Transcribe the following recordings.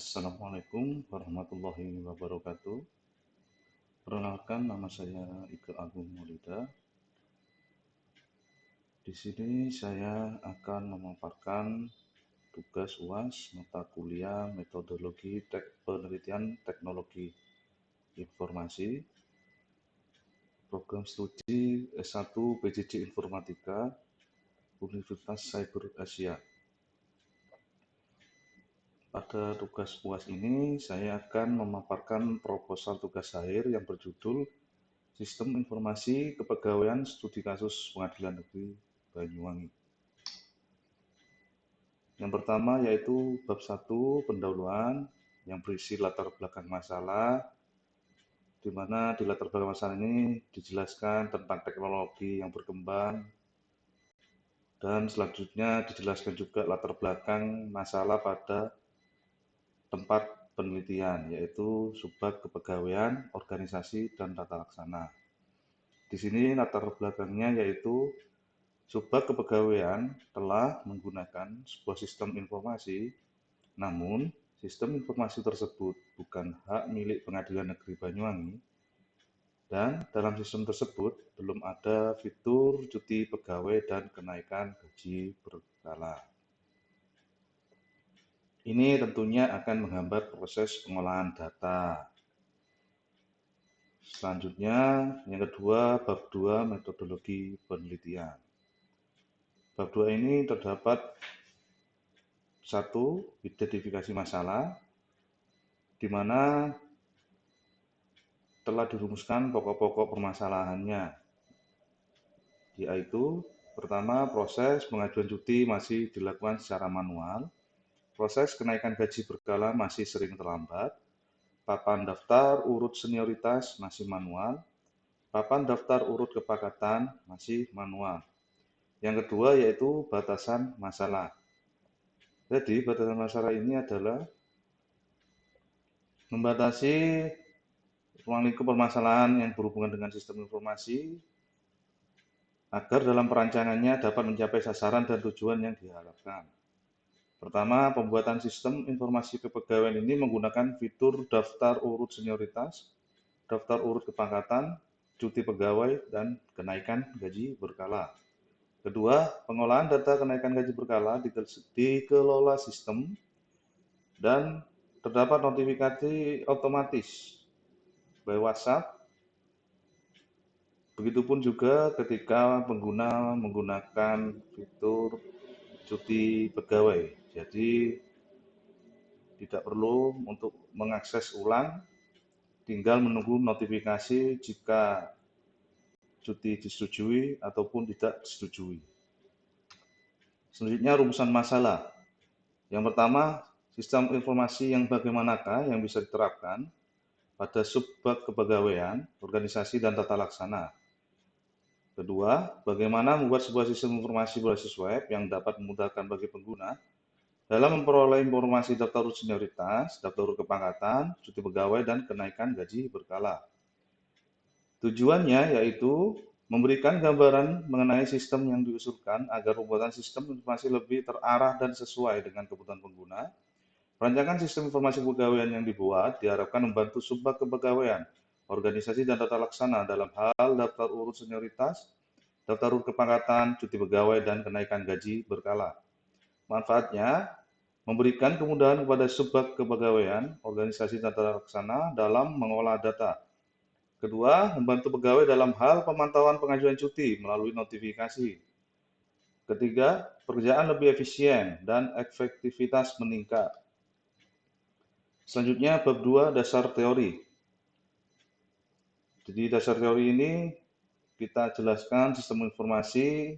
Assalamualaikum warahmatullahi wabarakatuh. Perkenalkan, nama saya Ike Agung Maulida. Di sini saya akan memaparkan tugas UAS mata kuliah metodologi penelitian teknologi informasi, program studi S1 PJJ Informatika, Universitas Cyber Asia. Pada tugas UAS ini, saya akan memaparkan proposal tugas akhir yang berjudul Sistem Informasi Kepegawaian Studi Kasus Pengadilan Negeri Banyuwangi. Yang pertama yaitu bab 1 pendahuluan yang berisi latar belakang masalah, di mana di latar belakang masalah ini dijelaskan tentang teknologi yang berkembang, dan selanjutnya dijelaskan juga latar belakang masalah pada tempat penelitian, yaitu subbab kepegawaian, organisasi, dan tata laksana. Di sini latar belakangnya yaitu subbab kepegawaian telah menggunakan sebuah sistem informasi, namun sistem informasi tersebut bukan hak milik Pengadilan Negeri Banyuwangi, dan dalam sistem tersebut belum ada fitur cuti pegawai dan kenaikan gaji berkala. Ini tentunya akan menghambat proses pengolahan data. Selanjutnya, yang kedua, bab 2 metodologi penelitian. Bab 2 ini terdapat 1. Identifikasi masalah, di mana telah dirumuskan pokok-pokok permasalahannya, yaitu pertama, proses pengajuan cuti masih dilakukan secara manual, proses kenaikan gaji berkala masih sering terlambat, papan daftar urut senioritas masih manual, papan daftar urut kepangkatan masih manual. Yang kedua yaitu batasan masalah. Jadi batasan masalah ini adalah membatasi ruang lingkup permasalahan yang berhubungan dengan sistem informasi agar dalam perancangannya dapat mencapai sasaran dan tujuan yang diharapkan. Pertama, pembuatan sistem informasi kepegawaian ini menggunakan fitur daftar urut senioritas, daftar urut kepangkatan, cuti pegawai, dan kenaikan gaji berkala. Kedua, pengolahan data kenaikan gaji berkala dikelola sistem dan terdapat notifikasi otomatis by WhatsApp. Begitupun juga ketika pengguna menggunakan fitur cuti pegawai. Jadi tidak perlu untuk mengakses ulang, tinggal menunggu notifikasi jika cuti disetujui ataupun tidak disetujui. Selanjutnya rumusan masalah. Yang pertama, sistem informasi yang bagaimanakah yang bisa diterapkan pada subbab kepegawaian, organisasi, dan tata laksana. Kedua, bagaimana membuat sebuah sistem informasi berbasis web yang dapat memudahkan bagi pengguna dalam memperoleh informasi daftar urut senioritas, daftar urut kepangkatan, cuti pegawai, dan kenaikan gaji berkala. Tujuannya yaitu memberikan gambaran mengenai sistem yang diusulkan agar pembuatan sistem informasi lebih terarah dan sesuai dengan kebutuhan pengguna. Perancangan sistem informasi kepegawaian yang dibuat diharapkan membantu subbab kepegawaian, organisasi, dan tata laksana dalam hal daftar urut senioritas, daftar urut kepangkatan, cuti pegawai, dan kenaikan gaji berkala. Manfaatnya, memberikan kemudahan kepada subbab kepegawaian, organisasi, dan tata laksana dalam mengolah data. Kedua, membantu pegawai dalam hal pemantauan pengajuan cuti melalui notifikasi. Ketiga, pekerjaan lebih efisien dan efektivitas meningkat. Selanjutnya, bab 2 dasar teori. Jadi dasar teori ini kita jelaskan sistem informasi,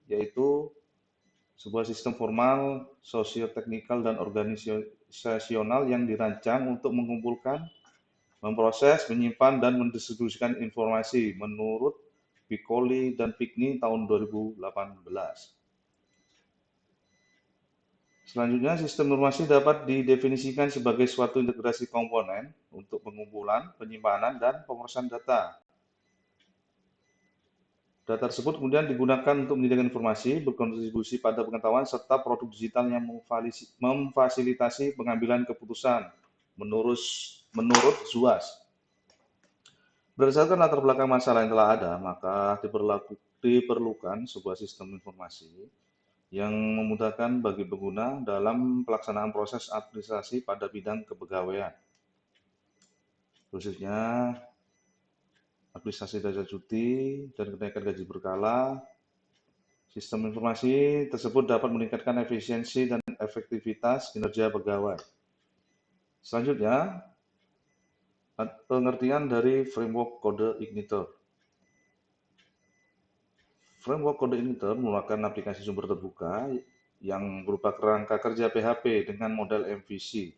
yaitu sebuah sistem formal, sosio-teknikal, dan organisasional yang dirancang untuk mengumpulkan, memproses, menyimpan, dan mendistribusikan informasi menurut Piccoli dan Pigney tahun 2018. Selanjutnya, sistem informasi dapat didefinisikan sebagai suatu integrasi komponen untuk pengumpulan, penyimpanan, dan pemrosesan data Data tersebut kemudian digunakan untuk menyediakan informasi, berkontribusi pada pengetahuan, serta produk digital yang memfasilitasi pengambilan keputusan menurut ZUAS. Berdasarkan latar belakang masalah yang telah ada, maka diperlukan sebuah sistem informasi yang memudahkan bagi pengguna dalam pelaksanaan proses administrasi pada bidang kepegawaian, khususnya administrasi data cuti dan kenaikan gaji berkala. Sistem informasi tersebut dapat meningkatkan efisiensi dan efektivitas kinerja pegawai. Selanjutnya, pengertian dari framework kode Igniter. Framework kode Igniter merupakan aplikasi sumber terbuka yang berupa kerangka kerja PHP dengan model MVC.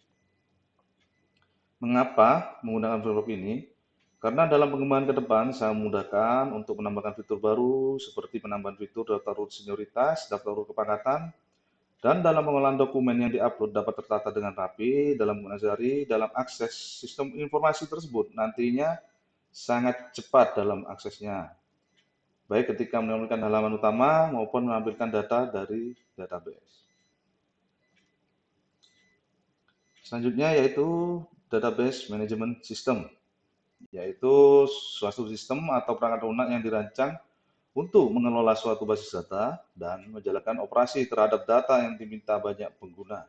Mengapa menggunakan framework ini? Karena dalam pengembangan ke depan, saya memudahkan untuk menambahkan fitur baru seperti penambahan fitur daftar urut senioritas, daftar urut kepangkatan, dan dalam pengolahan dokumen yang diupload dapat tertata dengan rapi dalam penggunaan sehari. Dalam akses sistem informasi tersebut nantinya sangat cepat dalam aksesnya, baik ketika menemukan halaman utama maupun mengambilkan data dari database. Selanjutnya yaitu database management system, yaitu suatu sistem atau perangkat lunak yang dirancang untuk mengelola suatu basis data dan menjalankan operasi terhadap data yang diminta banyak pengguna.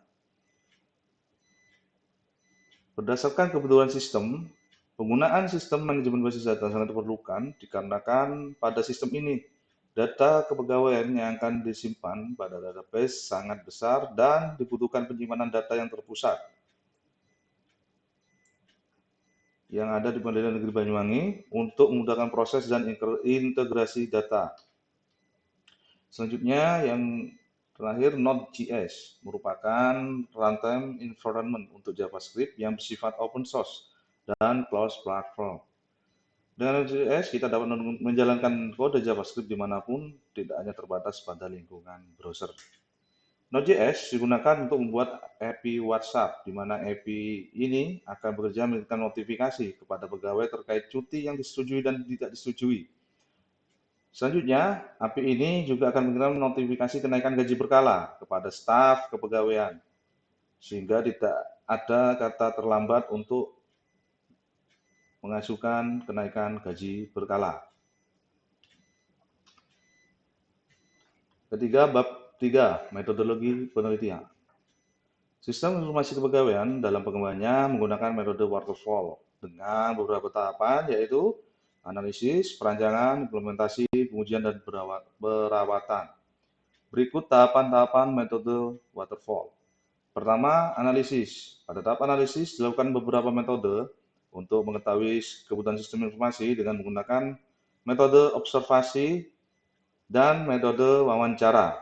Berdasarkan kebutuhan sistem, penggunaan sistem manajemen basis data sangat diperlukan dikarenakan pada sistem ini data kepegawaian yang akan disimpan pada database sangat besar dan dibutuhkan penyimpanan data yang terpusat yang ada di Pengadilan Negeri Banyuwangi untuk memudahkan proses dan integrasi data. Selanjutnya yang terakhir, Node.js merupakan runtime environment untuk JavaScript yang bersifat open source dan cloud platform. Dengan Node.js, kita dapat menjalankan kode JavaScript dimanapun, tidak hanya terbatas pada lingkungan browser. Node.js digunakan untuk membuat API WhatsApp, di mana API ini akan bekerja memberikan notifikasi kepada pegawai terkait cuti yang disetujui dan tidak disetujui. Selanjutnya, API ini juga akan mengirim notifikasi kenaikan gaji berkala kepada staf kepegawaian, sehingga tidak ada kata terlambat untuk mengajukan kenaikan gaji berkala. Ketiga, bab 3, metodologi penelitian. Sistem informasi kepegawaian dalam pengembangannya menggunakan metode waterfall dengan beberapa tahapan, yaitu analisis, perancangan, implementasi, pengujian, dan perawatan. Berikut tahapan-tahapan metode waterfall. Pertama, analisis. Pada tahap analisis dilakukan beberapa metode untuk mengetahui kebutuhan sistem informasi dengan menggunakan metode observasi dan metode wawancara.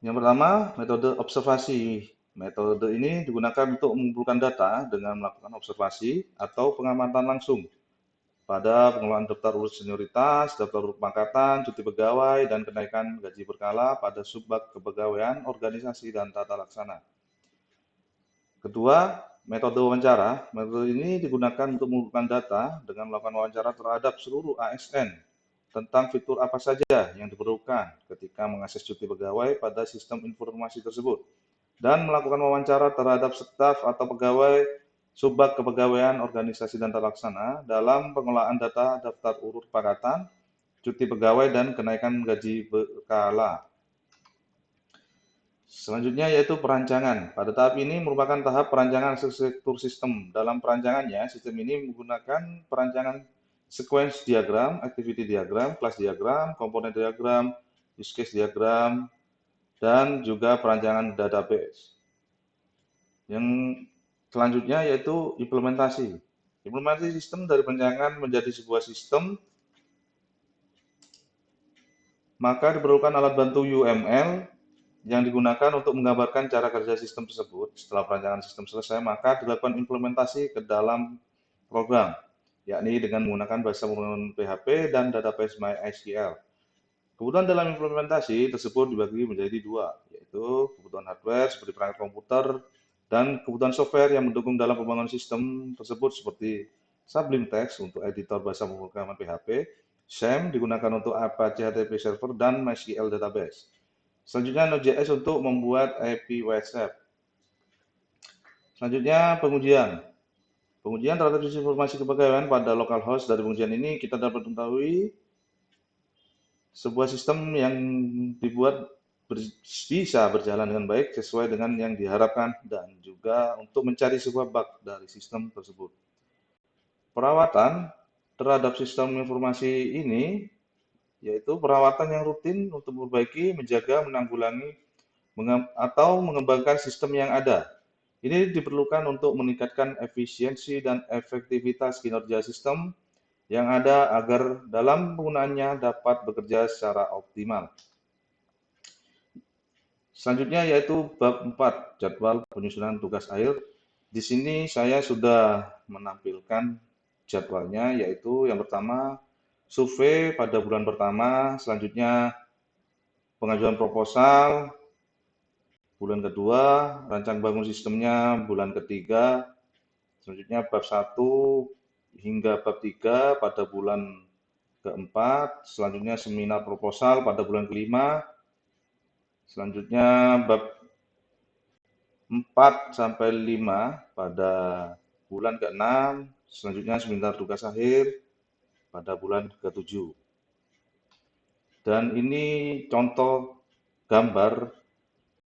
Yang pertama, metode observasi. Metode ini digunakan untuk mengumpulkan data dengan melakukan observasi atau pengamatan langsung pada pengelolaan daftar urut senioritas, daftar urut pangkatan, cuti pegawai, dan kenaikan gaji berkala pada subbab kepegawaian, organisasi, dan tata laksana. Kedua, metode wawancara. Metode ini digunakan untuk mengumpulkan data dengan melakukan wawancara terhadap seluruh ASN tentang fitur apa saja yang diperlukan ketika mengakses cuti pegawai pada sistem informasi tersebut, dan melakukan wawancara terhadap staf atau pegawai subbab kepegawaian, organisasi, dan tata laksana dalam pengelolaan data daftar urut pangkatan, cuti pegawai, dan kenaikan gaji berkala. Selanjutnya yaitu perancangan. Pada tahap ini merupakan tahap perancangan arsitektur sistem. Dalam perancangannya, sistem ini menggunakan perancangan sequence diagram, activity diagram, class diagram, komponen diagram, use case diagram, dan juga perancangan database. Yang selanjutnya yaitu implementasi. Implementasi sistem dari perancangan menjadi sebuah sistem, maka diperlukan alat bantu UML yang digunakan untuk menggambarkan cara kerja sistem tersebut. Setelah perancangan sistem selesai, maka dilakukan implementasi ke dalam program, yakni dengan menggunakan bahasa pemrograman PHP dan database MySQL. Kebutuhan dalam implementasi tersebut dibagi menjadi dua, yaitu kebutuhan hardware seperti perangkat komputer dan kebutuhan software yang mendukung dalam pembangunan sistem tersebut seperti Sublime Text untuk editor bahasa pemrograman PHP, SAM digunakan untuk Apache HTTP Server dan MySQL Database. Selanjutnya Node.js untuk membuat API WhatsApp. Selanjutnya pengujian. Pengujian terhadap informasi kepegawaian pada localhost. Dari pengujian ini kita dapat mengetahui sebuah sistem yang dibuat bisa berjalan dengan baik sesuai dengan yang diharapkan dan juga untuk mencari sebuah bug dari sistem tersebut. Perawatan terhadap sistem informasi ini yaitu perawatan yang rutin untuk memperbaiki, menjaga, menanggulangi, atau mengembangkan sistem yang ada. Ini diperlukan untuk meningkatkan efisiensi dan efektivitas kinerja sistem yang ada agar dalam penggunaannya dapat bekerja secara optimal. Selanjutnya yaitu bab 4, jadwal penyusunan tugas akhir. Di sini saya sudah menampilkan jadwalnya, yaitu yang pertama survei pada bulan pertama, selanjutnya pengajuan proposal, bulan kedua, rancang bangun sistemnya bulan ketiga, selanjutnya bab 1 hingga bab 3 pada bulan keempat, selanjutnya seminar proposal pada bulan kelima, selanjutnya bab 4 sampai 5 pada bulan ke-6, selanjutnya seminar tugas akhir pada bulan ke-7. Dan ini contoh gambar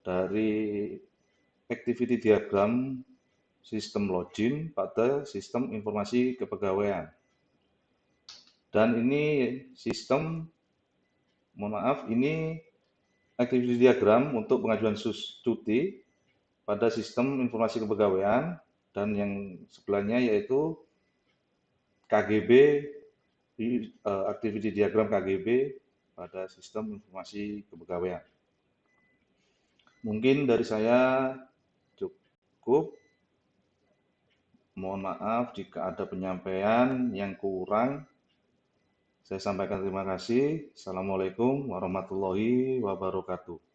dari activity diagram sistem login pada sistem informasi kepegawaian. Dan ini sistem, mohon maaf, ini activity diagram untuk pengajuan cuti pada sistem informasi kepegawaian, dan yang sebelahnya yaitu KGB, activity diagram KGB pada sistem informasi kepegawaian. Mungkin dari saya cukup. Mohon maaf jika ada penyampaian yang kurang. Saya sampaikan terima kasih. Assalamualaikum warahmatullahi wabarakatuh.